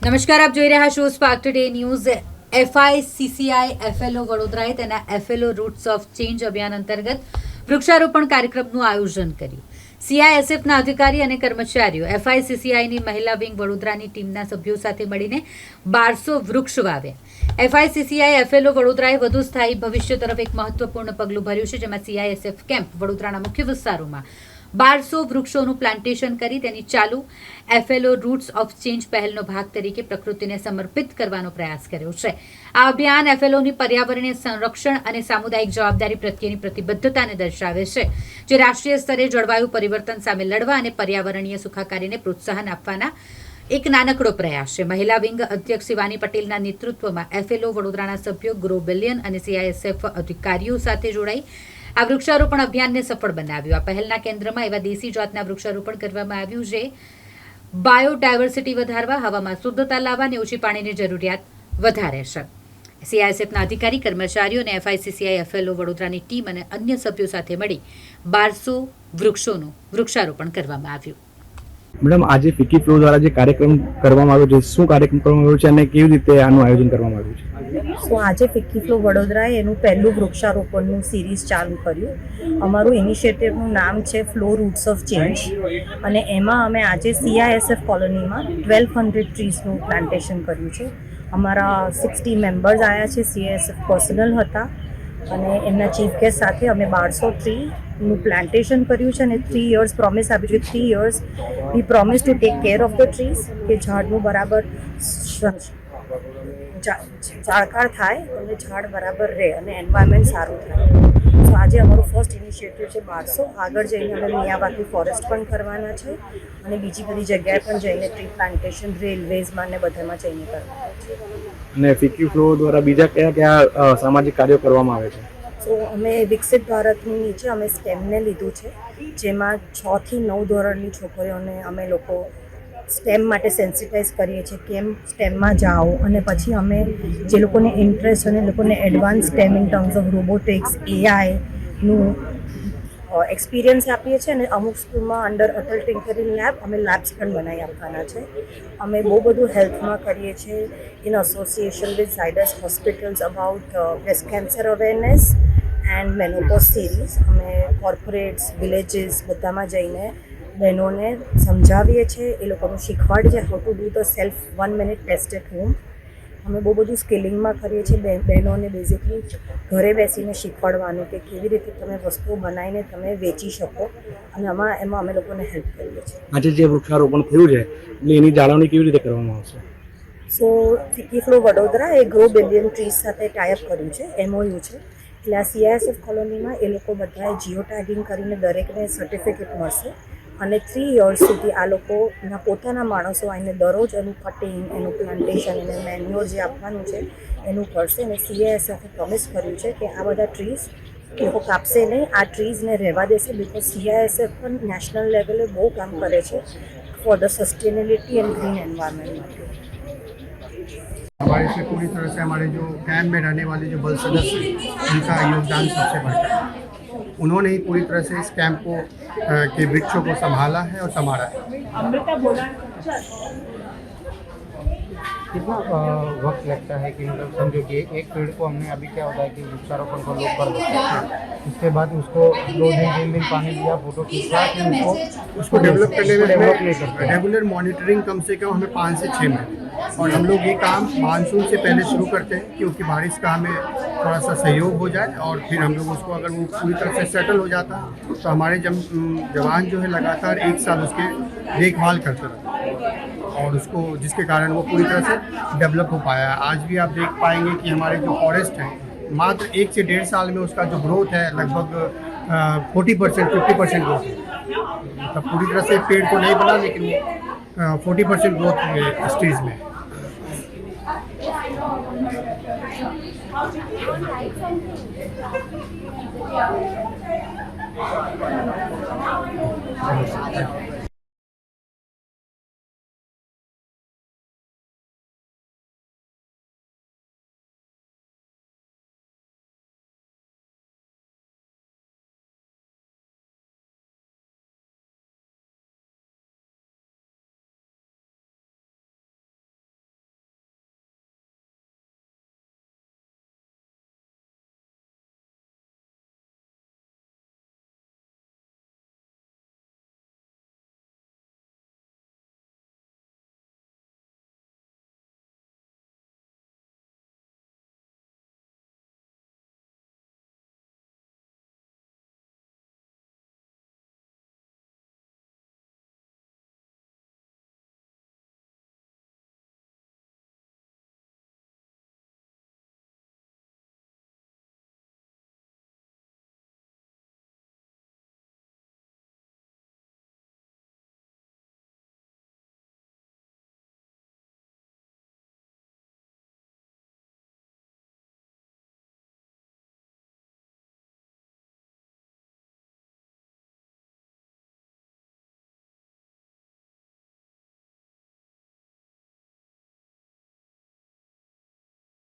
નમસ્કાર, આપ જોઈ રહ્યા છો સ્પાર્ક ટુડે ન્યૂઝ. એફઆઈસીસીઆઈ એફએલઓ વડોદરાએ તેના એફએલઓ રૂટ્સ ઓફ ચેન્જ અભિયાન અંતર્ગત વૃક્ષારોપણ કાર્યક્રમનું આયોજન કર્યું. સીઆઈએસએફના અધિકારી અને કર્મચારીઓ એફઆઈસીસીઆઈની મહિલા વિંગ વડોદરાની ટીમના સભ્યો સાથે મળીને 1200 વૃક્ષ વાવ્યા. એફઆઈસીસીઆઈ એફએલઓ વડોદરાએ વધુ સ્થાયી ભવિષ્ય તરફ એક મહત્વપૂર્ણ પગલું ભર્યું છે, જેમાં સીઆઈએસએફ કેમ્પ વડોદરાના મુખ્ય વિસ્તારોમાં 1200 વૃક્ષોનું પ્લાન્ટેશન કરી તેની ચાલુ એફએલઓ રૂટ્સ ઓફ ચેન્જ પહેલનો ભાગ તરીકે પ્રકૃતિને સમર્પિત કરવાનો પ્રયાસ કર્યો છે. આ અભિયાન એફએલઓની પર્યાવરણીય સંરક્ષણ અને સામુદાયિક જવાબદારી પ્રત્યેની પ્રતિબદ્ધતાને દર્શાવે છે, જે રાષ્ટ્રીય સ્તરે જળવાયુ પરિવર્તન સામે લડવા અને પર્યાવરણીય સુખાકારીને પ્રોત્સાહન આપવાના એક નાનકડો પ્રયાસ છે. મહિલા વિંગ અધ્યક્ષ શિવાની પટેલના નેતૃત્વમાં એફએલઓ વડોદરાના સભ્યો ગ્રો બિલિયન અને સીઆઈએસએફ અધિકારીઓ સાથે જોડાઈ આ વૃક્ષારોપણ અભિયાનને સફળ બનાવ્યું. આ પહેલના કેન્દ્રમાં એવા દેશી જાતના વૃક્ષારોપણ કરવામાં આવ્યું જે બાયોડાયવર્સિટી વધારવા, હવામાં શુદ્ધતા લાવવા અને ઓછી પાણીની જરૂરિયાત વધારે છે. સીઆઈએસએફના અધિકારી, કર્મચારીઓ અને એફઆઈસીસીઆઈ એફએલઓ વડોદરાની ટીમ અને અન્ય સભ્યો સાથે મળી 1200 વૃક્ષોનું વૃક્ષારોપણ કરવામાં આવ્યું. મેડમ, આજે ફિકી ફ્લો દ્વારા જે કાર્યક્રમ કરવામાં આવ્યો છે, શું કાર્યક્રમ કરવામાં આવ્યો છે અને કેવી રીતે આનું આયોજન કરવામાં આવ્યું છે? આજે ફિકી ફ્લો વડોદરાએ એનું પહેલું વૃક્ષારોપણનું સિરીઝ ચાલુ કર્યું. અમારું ઇનિશિયેટિવનું નામ છે ફ્લો રૂટ્સ ઓફ ચેન્જ, અને એમાં અમે આજે સીઆઈએસએફ કોલોનીમાં 1200 ટ્રીઝનું પ્લાન્ટેશન કર્યું છે. અમારા 60 મેમ્બર્સ આવ્યા છે, સીઆઈએસએફ પર્સનલ હતા, અને એમના ચીફ ગેસ્ટ સાથે અમે 1200 ટ્રીનું પ્લાન્ટેશન કર્યું છે. અને 3 years પ્રોમિસ આપ્યું છે. 3 years we promise to take care of the trees, કે ઝાડનું બરાબર ઝાડકાર થાય અને ઝાડ બરાબર રહે અને એન્વાયરમેન્ટ સારું થાય. તો આજે અમારું ફર્સ્ટ ઇનિશિયેટિવ છે 1200. આગળ જઈને અમે મિયાવાકી ફોરેસ્ટ પણ કરવાના છે અને બીજી બધી જગ્યાએ પણ જઈને ટ્રી પ્લાન્ટેશન રેલવેઝમાં ને બધામાં જઈને કરવાના છે. અને ફિકી ફ્લો દ્વારા બીજા કયા કયા સામાજિક કાર્યો કરવામાં આવે છે? તો અમે વિકસિત ભારતની નીચે અમે સ્ટેમને લીધું છે, જેમાં 6 થી 9 ધોરણની છોકરીઓને અમે લોકો સ્ટેમ માટે સેન્સિટાઇઝ કરીએ છીએ, કેમ સ્ટેમમાં જાઓ, અને પછી અમે જે લોકોને ઇન્ટરેસ્ટ અને લોકોને advance STEM in terms of robotics, એઆઈનું એક્સપિરિયન્સ આપીએ છીએ. અને અમુક સ્કૂલમાં અંડર અટલ ટિંકરિંગ લેબ અમે લેબ્સ પણ બનાવી આપવાના છે. અમે બહુ બધું હેલ્થમાં કરીએ છીએ in association with Zydus hospitals about breast cancer awareness and menopause series. અમે કોર્પોરેટ્સ, વિલેજીસ બધામાં જઈને બહેનોને સમજાવીએ છીએ, એ લોકોનું શીખવાડીએ how to do the self 1 minute test at home. અમે બહુ બધું સ્કિલિંગમાં કરીએ છીએ. બહેનોને બેઝિકલી ઘરે બેસીને શીખવાડવાનું કે કેવી રીતે તમે વસ્તુઓ બનાવીને તમે વેચી શકો, અને એમાં અમે લોકોને હેલ્પ કરીએ છીએ. આજે જે વૃક્ષારોપણ થયું છે એટલે એની જાળવણી કેવી રીતે કરવામાં આવશે? સો ફિકી ફ્લો વડોદરા એ ગ્રો બિલિયન ટ્રીઝ સાથે ટાઈઅપ કર્યું છે, એમઓયુ છે. એટલે આ સીઆઈએસએફ કોલોનીમાં એ લોકો બધાએ જીઓ ટેગિંગ કરીને દરેકને સર્ટિફિકેટ મળશે, અને 3 years સુધી આ લોકોના પોતાના માણસો આવીને દરરોજ એનું કટિંગ, એનું પ્લાન્ટેશન, એને મેન્યોર જે આપવાનું છે એનું કરશે. અને સીઆઈએસએફે પ્રોમિસ કર્યું છે કે આ બધા ટ્રીઝ એ લોકો કાપશે નહીં, આ ટ્રીઝને રહેવા દેશે. બિકોઝ સીઆઈએસએફ પણ નેશનલ લેવલે બહુ કામ કરે છે for the sustainability and green environment में. हमारे से पूरी तरह से हमारे जो कैंप में रहने वाले जो बल सदस्य हैं उनका योगदान सबसे बढ़ता है. उन्होंने ही पूरी तरह से इस कैंप को के वृक्षों को संभाला है और संभाला है. कितना वक्त लगता है कि मतलब समझो कि एक पेड़ को हमने अभी क्या होता है कि वृक्षारोपण को लोग कर देते हैं, उसके बाद उसको 2 दिन 3 दिन पानी दिया, फोटो खींचा, फिर उसको डेवलप करने में रेगुलर मॉनिटरिंग कम से कम हमें 5 से 6 महीने, और हम लोग ये काम मानसून से पहले शुरू करते हैं क्योंकि बारिश का हमें थोड़ा सा सहयोग हो जाए, और फिर हम लोग उसको अगर वो पूरी तरह से सेटल हो जाता है तो हमारे जवान जो है लगातार 1 साल उसके देखभाल करते रहते और उसको, जिसके कारण वो पूरी तरह से डेवलप हो पाया. आज भी आप देख पाएंगे कि हमारे जो फॉरेस्ट हैं मात्र 1 से 1.5 साल में उसका जो ग्रोथ है लगभग 40% 50% ग्रोथ है. तब पूरी तरह से पेड़ को नहीं बना, लेकिन 40% ग्रोथ इस ट्रीज में. है.